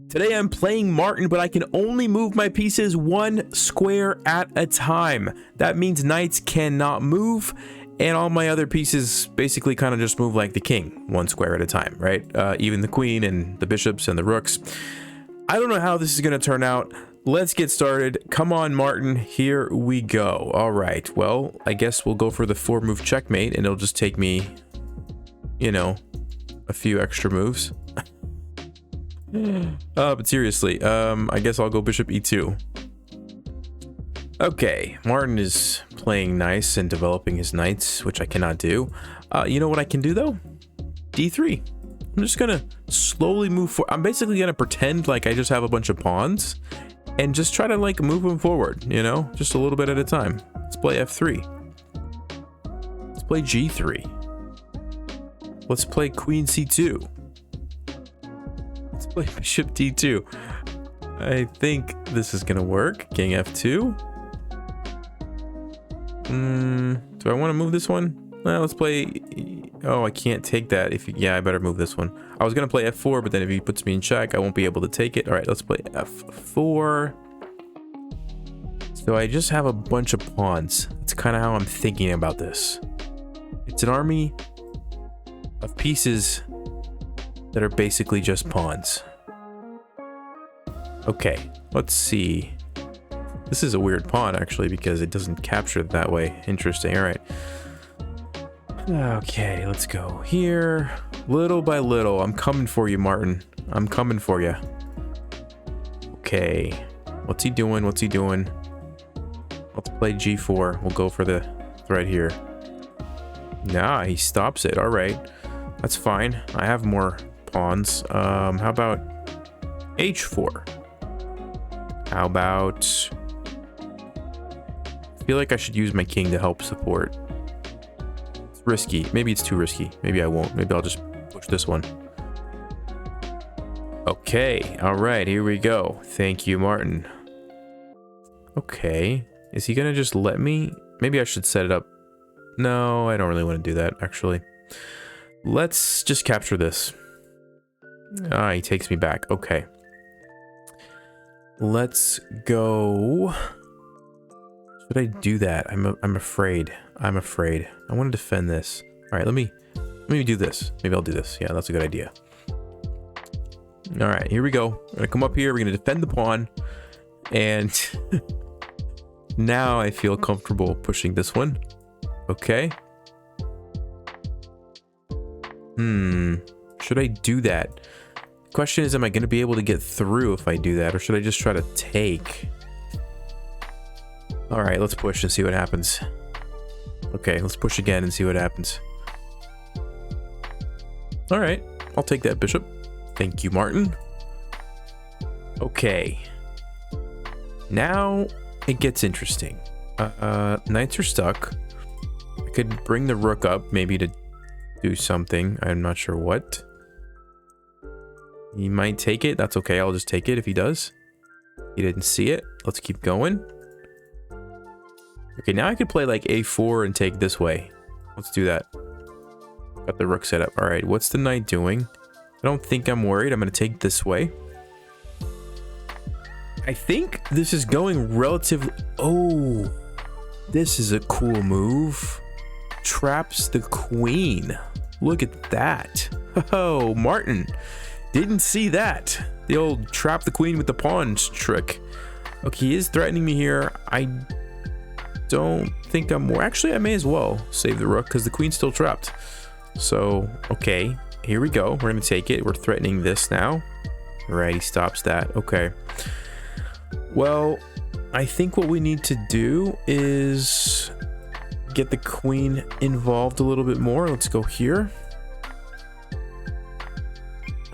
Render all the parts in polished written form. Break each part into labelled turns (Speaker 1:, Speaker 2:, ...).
Speaker 1: Today I'm playing Martin, but I can only move my pieces 1 square at a time. That means knights cannot move, and all my other pieces basically kind of just move like the king, 1 square at a time, right? Even the queen and the bishops and the rooks. I don't know how this is going to turn out. Let's get started. Come on, Martin. Here we go. All right. Well, I guess we'll go for the 4-move checkmate, and it'll just take me, you know, a few extra moves. But seriously, I guess I'll go bishop e2. Okay, Martin is playing nice and developing his knights, which I cannot do. You know what I can do though? d3. I'm just gonna slowly move forward. I'm basically gonna pretend like I just have a bunch of pawns and just try to like move them forward, you know, just a little bit at a time. Let's play f3. Let's play g3. Let's play queen c2. Let's play bishop d2. I think this is gonna work. King f2. Do I want to move this one? Well, let's play. Oh, I can't take that. Yeah, I better move this one. I was gonna play f4, but then if he puts me in check, I won't be able to take it. All right, let's play f4. So I just have a bunch of pawns. That's kind of how I'm thinking about this. It's an army of pieces that are basically just pawns. Okay, let's see. This is a weird pawn actually because it doesn't capture it that way. Interesting. All right. Okay, let's go here. Little by little. I'm coming for you, Martin. I'm coming for you. Okay. What's he doing? What's he doing? Let's play g4. We'll go for the thread here. Nah, he stops it. All right. That's fine. I have more pawns. How about h4? How about... I feel like I should use my king to help support. It's risky. Maybe it's too risky. Maybe I won't. Maybe I'll just push this one. Okay. All right. Here we go. Thank you, Martin. Okay. Is he going to just let me? Maybe I should set it up. No, I don't really want to do that, actually. Let's just capture this. Ah, he takes me back. Okay. Let's go. Should I do that? I'm afraid. I'm afraid. I want to defend this. All right, let me do this. Maybe I'll do this. Yeah, that's a good idea. All right, here we go. We're gonna come up here. We're gonna defend the pawn, and now I feel comfortable pushing this one. Okay. Should I do that? Question is, am I going to be able to get through if I do that, or should I just try to take? All right, let's push and see what happens. Okay, let's push again and see what happens. All right, I'll take that bishop. Thank you, Martin. Okay. Now it gets interesting. Knights are stuck. I could bring the rook up, maybe to do something. I'm not sure what. He might take it. That's okay. I'll just take it if he does. He didn't see it. Let's keep going. Okay, now I could play like a4 and take this way. Let's do that. Got the rook set up. All right, what's the knight doing? I don't think I'm worried. I'm going to take this way. I think this is going relatively... Oh, this is a cool move. Traps the queen. Look at that. Oh, Martin. Didn't see that. The old trap the queen with the pawns trick. Okay, he is threatening me here. I don't think I'm more. Actually, I may as well save the rook because the queen's still trapped. So, okay, here we go. We're going to take it. We're threatening this now. All right, he stops that. Okay. Well, I think what we need to do is get the queen involved a little bit more. Let's go here.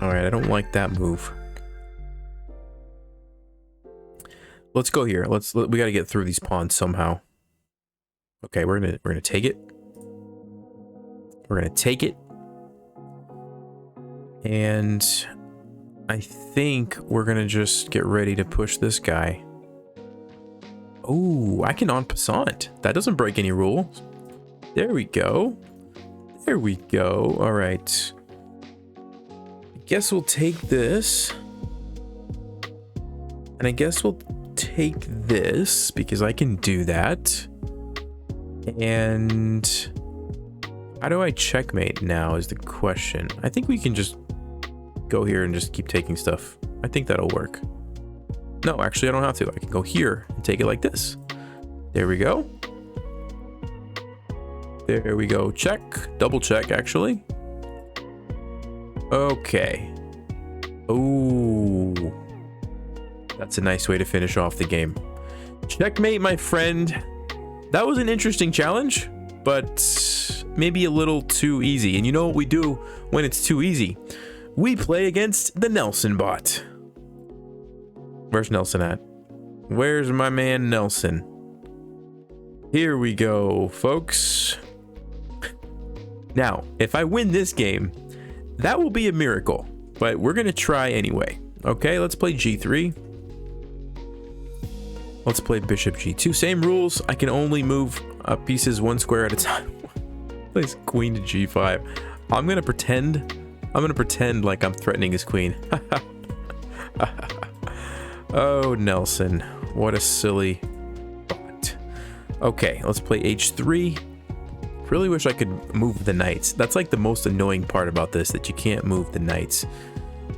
Speaker 1: All right, I don't like that move. Let's go here. We got to get through these pawns somehow. Okay, we're gonna take it. We're gonna take it, and I think we're gonna just get ready to push this guy. Oh, I can en passant. That doesn't break any rules. There we go. There we go. All right. I guess we'll take this. And I guess we'll take this because I can do that. And how do I checkmate now is the question. I think we can just go here and just keep taking stuff. I think that'll work. No, actually I don't have to. I can go here and take it like this. There we go. There we go. Check. Double check, actually. Okay. Ooh. That's a nice way to finish off the game. Checkmate, my friend. That was an interesting challenge, but maybe a little too easy. And you know what we do when it's too easy? We play against the Nelson bot. Where's Nelson at? Where's my man Nelson? Here we go, folks. Now, if I win this game, that will be a miracle, but we're gonna try anyway. Okay, let's play G3. Let's play Bishop G2. Same rules. I can only move pieces one square at a time. Plays Queen to G5. I'm gonna pretend like I'm threatening his queen. Oh, Nelson, what a silly bot. Okay, let's play H3. Really wish I could move the knights. That's like the most annoying part about this, that you can't move the knights.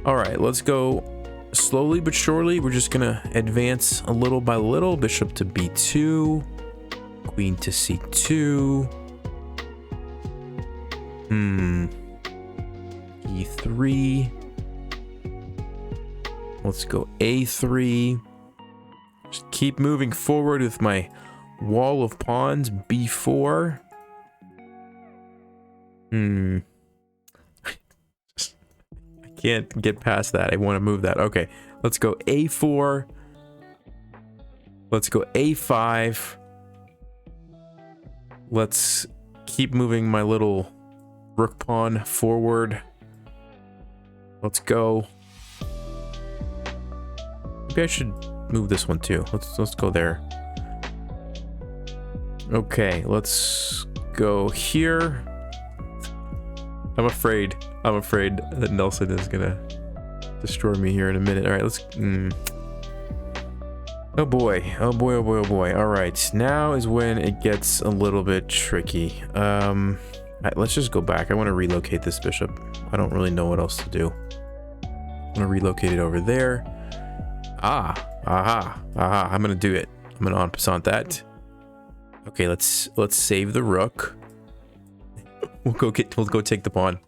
Speaker 1: All right, let's go slowly but surely. We're just gonna advance a little by little. Bishop to B2, Queen to C2. E3. Let's go A3. Just keep moving forward with my wall of pawns. B4. I can't get past that. I want to move that. Okay, let's go A4. Let's go A5. Let's keep moving my little rook pawn forward. Let's go. Maybe I should move this one too. Let's go there. Okay, let's go here. I'm afraid that Nelson is gonna destroy me here in a minute. All right, let's. Oh boy, oh boy, oh boy, oh boy. All right, now is when it gets a little bit tricky. All right, let's just go back. I want to relocate this bishop. I don't really know what else to do. I'm gonna relocate it over there. Aha. I'm gonna do it. I'm gonna en passant that. Okay, let's save the rook. We'll go take the pawn.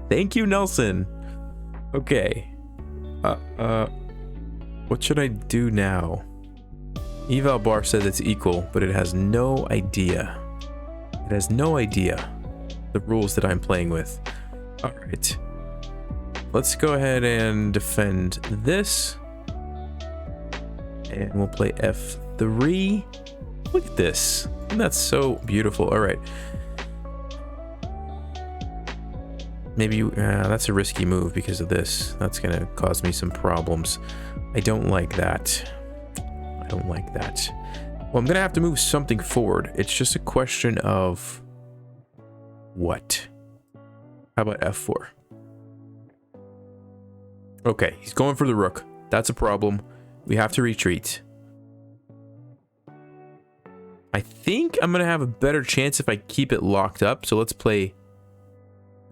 Speaker 1: Thank you, Nelson. Okay. What should I do now? Eval Bar says it's equal, but it has no idea. It has no idea the rules that I'm playing with. All right. Let's go ahead and defend this. And we'll play F3. Look at this. And that's so beautiful. All right. Maybe that's a risky move because of this. That's going to cause me some problems. I don't like that. I don't like that. Well, I'm going to have to move something forward. It's just a question of what? How about F4? Okay, he's going for the rook. That's a problem. We have to retreat. I think I'm going to have a better chance if I keep it locked up. So let's play...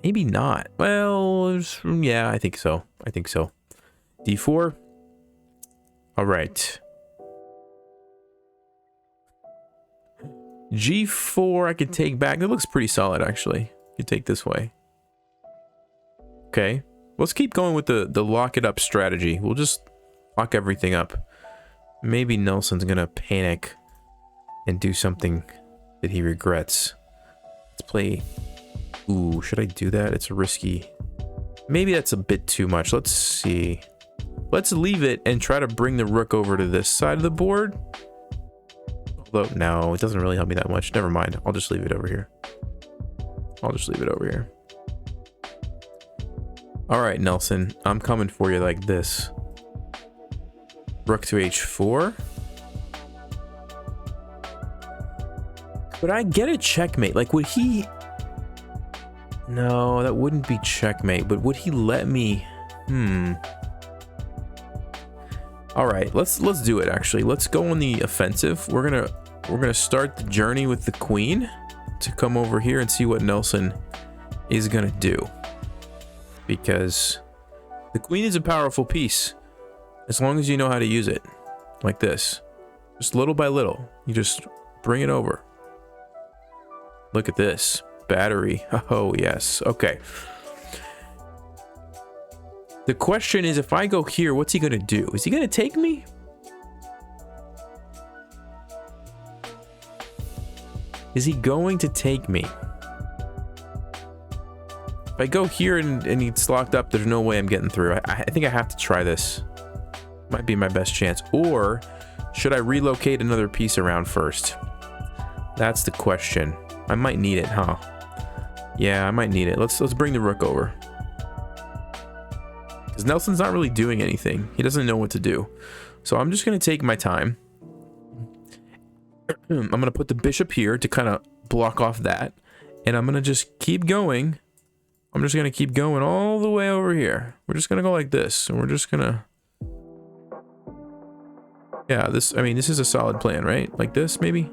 Speaker 1: Maybe not. Well, yeah, I think so. I think so. D4. All right. G4 I can take back. That looks pretty solid, actually. You can take this way. Okay. Let's keep going with the lock it up strategy. We'll just lock everything up. Maybe Nelson's gonna panic and do something that he regrets. Let's play... Ooh, should I do that? It's risky. Maybe that's a bit too much. Let's see. Let's leave it and try to bring the rook over to this side of the board. Although, no, it doesn't really help me that much. Never mind. I'll just leave it over here. I'll just leave it over here. All right, Nelson. I'm coming for you like this. Rook to H4. Would I get a checkmate? Like, would he... No, that wouldn't be checkmate, but would he let me... All right, let's do it. Actually, let's go on the offensive. We're gonna start the journey with the queen to come over here and see what Nelson is gonna do, because the queen is a powerful piece as long as you know how to use it, like this. Just little by little, you just bring it over. Look at this battery. Oh yes. Okay. The question is, if I go here, what's he gonna do? Is he gonna take me? Is he going to take me? If I go here and it's locked up, there's no way I'm getting through. I think I have to try this. Might be my best chance. Or should I relocate another piece around first? That's the question. I might need it, huh? Yeah, I might need it. Let's bring the rook over. Because Nelson's not really doing anything. He doesn't know what to do. So I'm just going to take my time. I'm going to put the bishop here to kind of block off that. And I'm going to just keep going. I'm just going to keep going all the way over here. We're just going to go like this. And we're just going to... Yeah, this is a solid plan, right? Like this, maybe?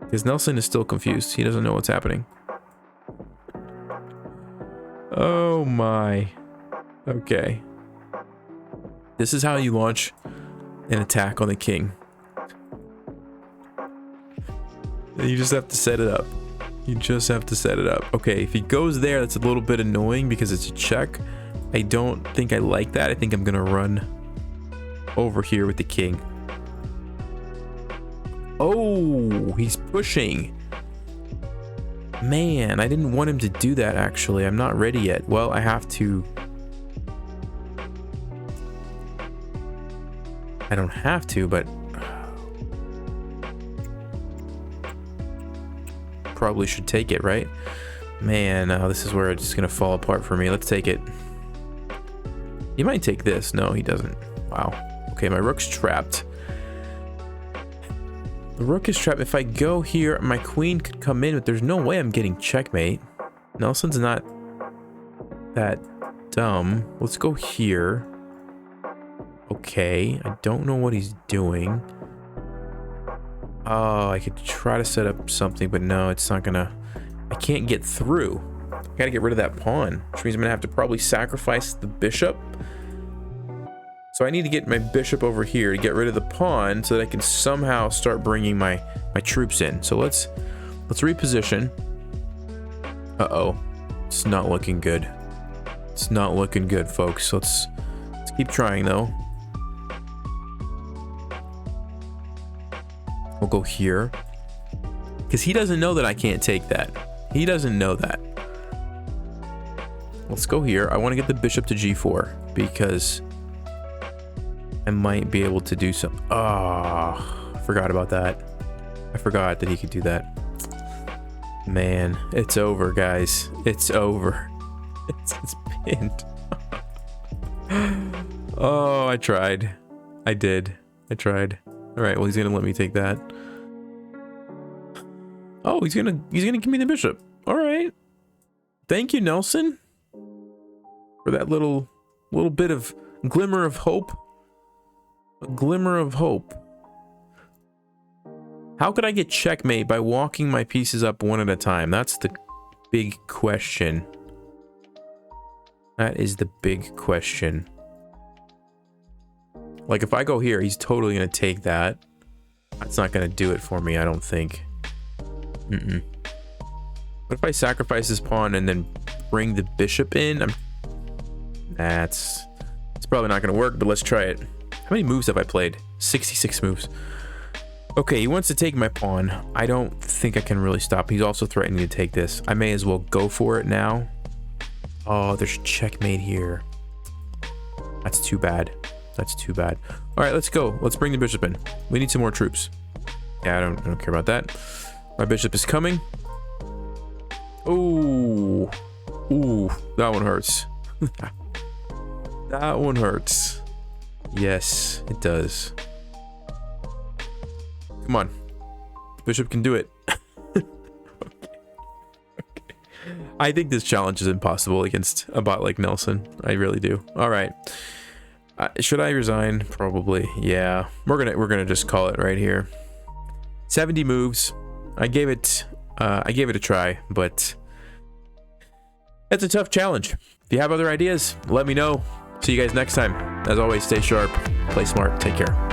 Speaker 1: Because Nelson is still confused. He doesn't know what's happening. Oh my. Okay. This is how you launch an attack on the king. You just have to set it up. You just have to set it up. Okay, if he goes there, that's a little bit annoying because it's a check. I don't think I like that. I think I'm gonna run over here with the king. Oh, he's pushing. Man, I didn't want him to do that, actually. I'm not ready yet. Well, I have to... I don't have to, but... Probably should take it, right? Man, this is where it's just gonna fall apart for me. Let's take it. He might take this. No, he doesn't. Wow. Okay, my rook's trapped. The rook is trapped. If I go here, my queen could come in, but there's no way I'm getting checkmate. Nelson's not that dumb. Let's go here. Okay, I don't know what he's doing. Oh, I could try to set up something, but no, it's not gonna... I can't get through. I gotta get rid of that pawn, which means I'm gonna have to probably sacrifice the bishop. So I need to get my bishop over here to get rid of the pawn so that I can somehow start bringing my troops in. So let's reposition. Uh-oh. It's not looking good. It's not looking good, folks. Let's keep trying, though. We'll go here. Because he doesn't know that I can't take that. He doesn't know that. Let's go here. I want to get the bishop to g4 because I might be able to do some... Oh, I forgot about that. I forgot that he could do that. Man, it's over, guys. It's over. It's pinned. Oh, I tried. I did. I tried. All right, well, he's gonna let me take that. Oh, he's gonna give me the bishop. All right. Thank you, Nelson, for that little bit of glimmer of hope. A glimmer of hope. How could I get checkmate by walking my pieces up one at a time? That's the big question. That is the big question. Like, if I go here, he's totally gonna take that. That's not gonna do it for me, I don't think. What if I sacrifice this pawn and then bring the bishop in? It's probably not gonna work, but let's try it. How many moves have I played? 66 moves. Okay, he wants to take my pawn. I don't think I can really stop. He's also threatening to take this. I may as well go for it now. Oh, there's checkmate here. That's too bad. That's too bad. All right, let's go. Let's bring the bishop in. We need some more troops. Yeah, I don't care about that. My bishop is coming. Ooh. Ooh, that one hurts. That one hurts. Yes, it does. Come on. Bishop can do it. Okay. I think this challenge is impossible against a bot like Nelson. I really do. All right. Should I resign? Probably. Yeah. We're gonna just call it right here. 70 moves. I gave it a try, but it's a tough challenge. If you have other ideas, let me know. See you guys next time. As always, stay sharp, play smart, take care.